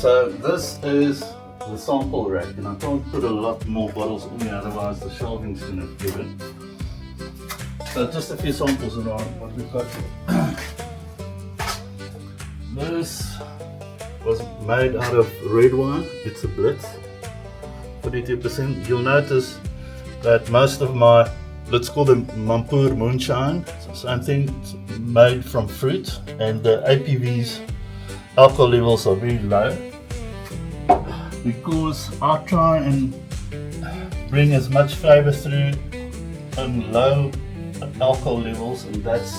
So this is the sample rack, and I can't put a lot more bottles in here, otherwise the shelving's going to give in. So just a few samples around what we've got here. This was made out of red wine. It's a Blitz, 42%. You'll notice that most of my, let's call them Mampoer Moonshine, same thing, it's made from fruit, and the APVs, alcohol levels, are very low, because I try and bring as much flavour through on low alcohol levels, and that's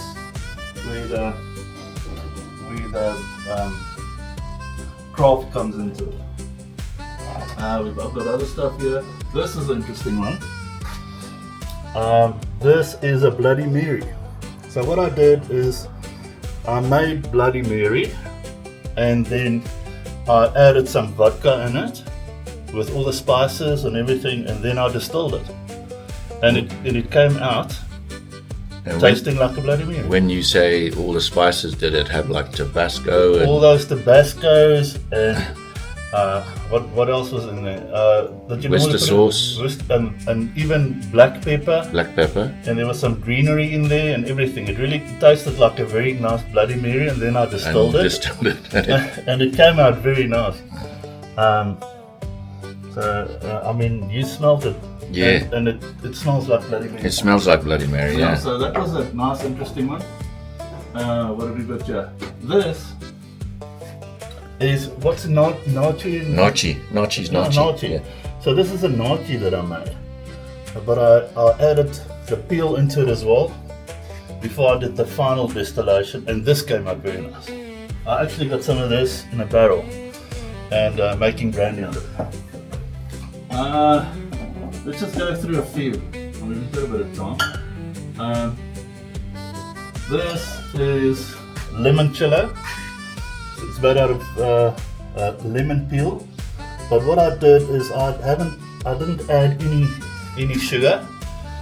where the craft comes into it. I've got other stuff here. This is an interesting one. This is a Bloody Mary. So what I did is I made Bloody Mary, and then I added some vodka in it with all the spices and everything, and then I distilled it, and it came out And tasting like a Bloody Mary. When you say all the spices, did it have like Tabasco? And all those Tabascos and what else was in there? Worcester sauce. And even black pepper. Black pepper. And there was some greenery in there and everything. It really tasted like a very nice Bloody Mary, and then I distilled it. And it came out very nice. I mean, you smelled it. Yeah. And it smells like Bloody Mary. It smells like Bloody Mary, yeah. So that was a nice, interesting one. What have we got here? This is, what's nachi? Nachi's No, nachi. nachi. Yeah. So this is a nachi that I made. But I added the peel into it as well before I did the final distillation, and this came out very nice. I actually got some of this in a barrel and making brandy on it. Let's just go through a few. I mean, we've got a bit of time. This is limoncello. It's made out of lemon peel. But what I did is I didn't add any sugar.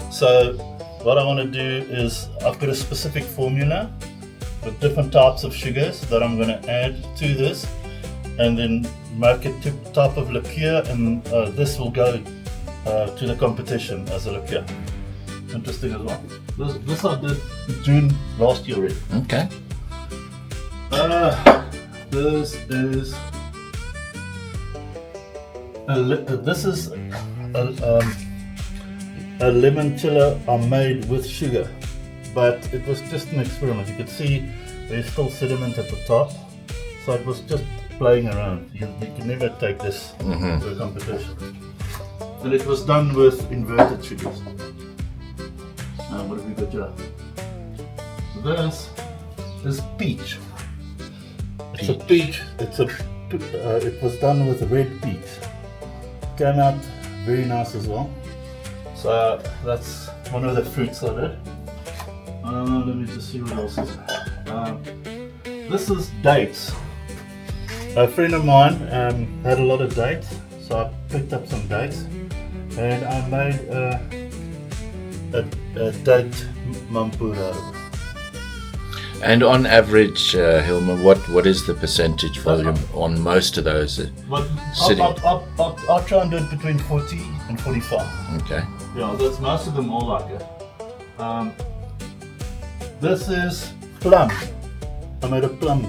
So what I want to do is I've got a specific formula with different types of sugars that I'm going to add to this, and then make it to type of liqueur, and this will go to the competition as a liqueur. Interesting as well. This I did June last year already. Okay. This is a limoncello I made with sugar, but it was just an experiment. You could see there's still sediment at the top, so it was just playing around. You can never take this to a competition. And it was done with inverted sugars. What have we got here? This is peach. It's a peach. It was done with red peach. Came out very nice as well. So that's one of the fruits I did. Let me just see what else is. This is dates. A friend of mine had a lot of dates, so I picked up some dates, and I made a date Mampoer out of it. And on average, Hilmer, what is the percentage volume on most of those? I'll try and do it between 40 and 45. Okay. Yeah, that's most of them all like it. This is plum. I made a plum.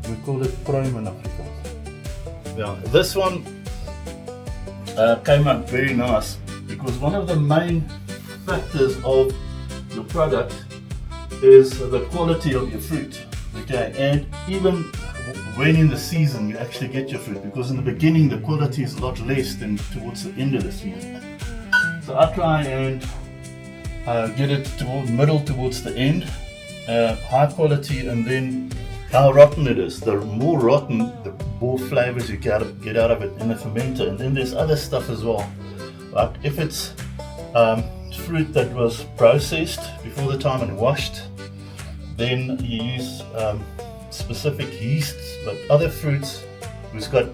We call it prime in Afrikaans. Yeah, this one came out very nice, because one of the main factors of your product is the quality of your fruit. Okay, and even when in the season you actually get your fruit, because in the beginning the quality is a lot less than towards the end of the season. So I try and get it towards the end, high quality, and then how rotten it is. The more rotten, the more flavors you get out of it in the fermenter. And then there's other stuff as well. Like if it's fruit that was processed before the time and washed, then you use specific yeasts. But other fruits who's got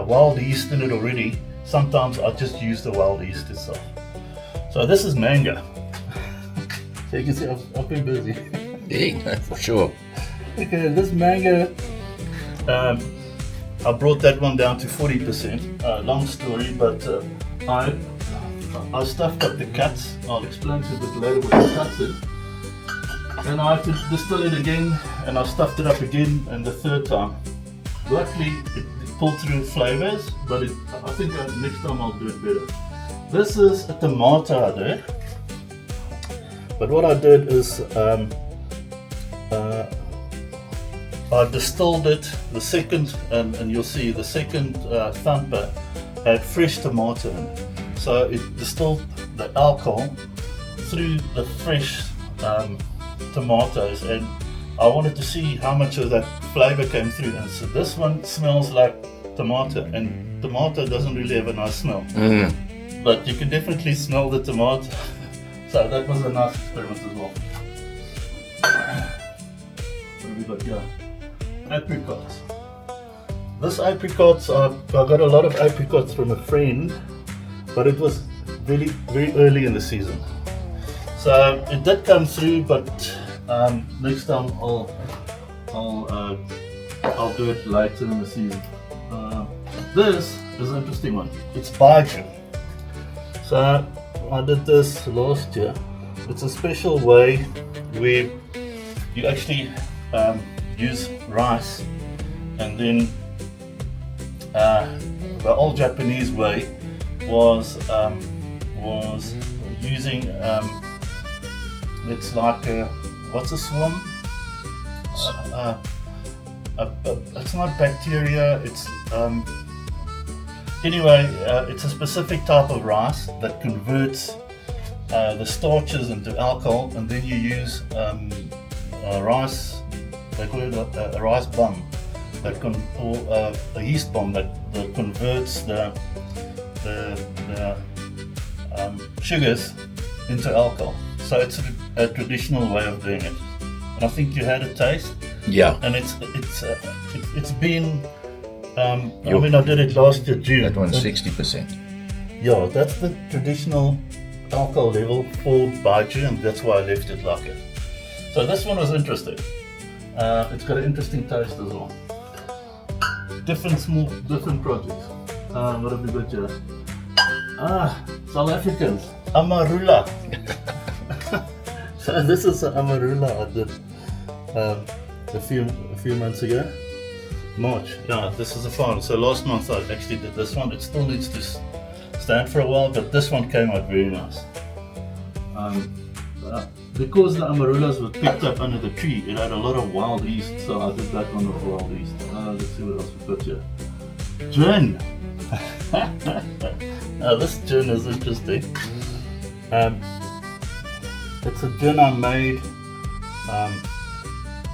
wild yeast in it already, sometimes I just use the wild yeast itself. So this is mango. So you can see I've been busy. Yeah, for sure. Okay, this mango I brought that one down to 40%. Long story, but I stuffed up the cuts. I'll explain to you a bit later what the cuts is. And I had to distill it again, and I stuffed it up again, and the third time. Luckily, it pulled through flavours, but I think next time I'll do it better. This is a tomato I did. But what I did is I distilled it, the second, and you'll see the second thumper had fresh tomato in it. So it distilled the alcohol through the fresh tomatoes, and I wanted to see how much of that flavour came through. And so this one smells like tomato, and tomato doesn't really have a nice smell. But you can definitely smell the tomato. So that was a nice experiment as well. What have we got here? Apricots. This apricots, I got a lot of apricots from a friend, but it was very early in the season. So it did come through, but next time I'll do it later in the season. This is an interesting one. It's baju. So I did this last year. It's a special way where you actually use rice, and then the old Japanese way was using it's like what's a swarm? It's not bacteria. It's anyway. It's a specific type of rice that converts the starches into alcohol, and then you use rice. They call it a rice bomb, or a yeast bomb that converts the sugars into alcohol. So it's a traditional way of doing it, and I think you had a taste. Yeah. And it's been. I mean, I did it last year June. That one's 60%. Yeah, that's the traditional alcohol level for baju, and that's why I left it like it. So this one was interesting. It's got an interesting taste as well. Different projects. What have we got here? South Africans, amarula. So this is an amarula I did a few months ago. March. Yeah, this is the final. So last month I actually did this one. It still needs to stand for a while, but this one came out very nice. Because the amarulas were picked up under the tree, it had a lot of wild yeast, so I did that one with wild yeast. Let's see what else we got here. Gin. Now this gin is interesting. It's a gin I made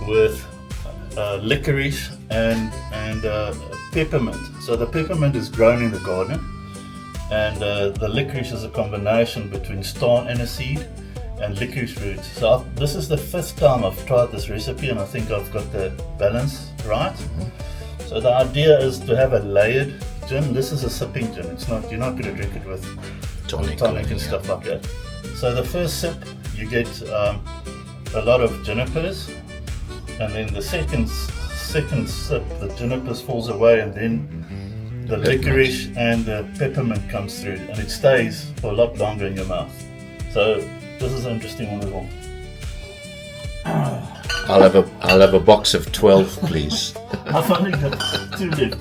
with licorice and peppermint. So the peppermint is grown in the garden, and the licorice is a combination between star aniseed and licorice roots. So this is the 5th time I've tried this recipe, and I think I've got the balance right. So the idea is to have a layered gin. This is a sipping gin. It's not, you're not going to drink it with tonic and stuff like that. So the first sip you get a lot of junipers, and then the second sip the junipers falls away, and then the licorice and the peppermint comes through, and it stays for a lot longer in your mouth. So this is an interesting one as well. I'll have a box of 12, please. I've only got 2 left.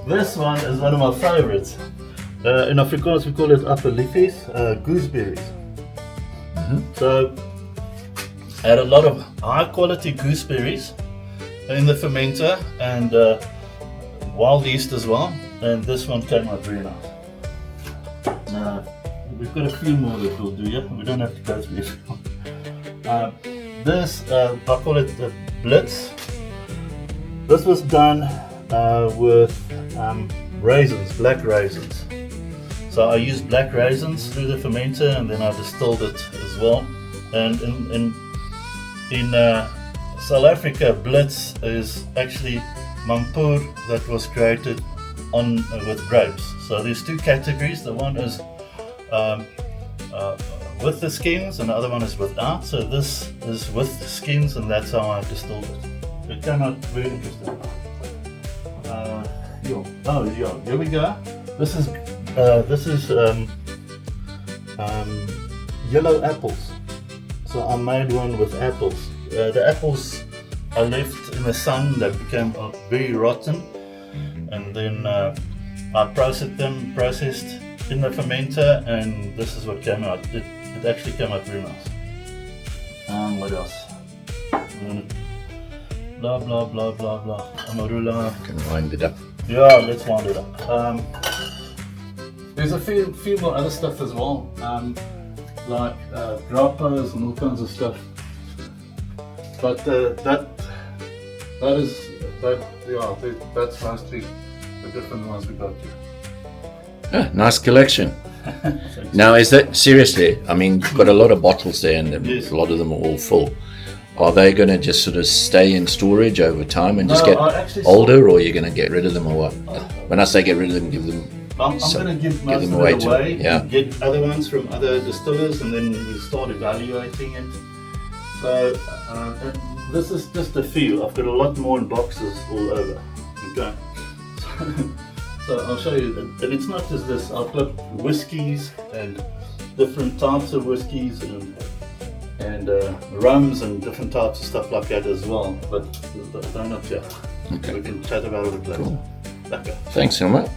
This one is one of my favourites. In Afrikaans we call it appeliefies, gooseberries. So I had a lot of high quality gooseberries in the fermenter, and wild yeast as well, and this one came out very nice. We've got a few more that we'll do here. We don't have to go through everyone. This, I call it the Blitz. This was done with raisins, black raisins. So I used black raisins through the fermenter, and then I distilled it as well. And in South Africa, Blitz is actually Mampoer that was created with grapes. So there's 2 categories. The one is with the skins, and the other one is without. So this is with the skins, and that's how I distilled it. It came out very interesting. Here we go. This is yellow apples. So I made one with apples. The apples I left in the sun. They became very rotten, and then I processed in the fermenter, and this is what came out. It actually came out very nice. What else? Blah blah blah blah blah. Amarula. Can wind it up. Yeah, let's wind it up. There's a few more other stuff as well, like grappos and all kinds of stuff. But that's mostly the different ones we got here. Nice collection. Now, is that seriously? I mean, you've got a lot of bottles there, and Yes. a lot of them are all full. Are they going to just sort of stay in storage over time and just No, get I actually older, or are you going to get rid of them, or what? When I say get rid of them, give them. I'm going to give most them of away it to- away, yeah. get other ones from other distillers, and then we start evaluating it. So this is just a few. I've got a lot more in boxes all over. Okay. So I'll show you, and it's not just this. I've got whiskies and different types of whiskies and rums and different types of stuff like that as well. But they're not yet. Okay. We can chat about it later. Cool. Okay. Thanks, Hilmer.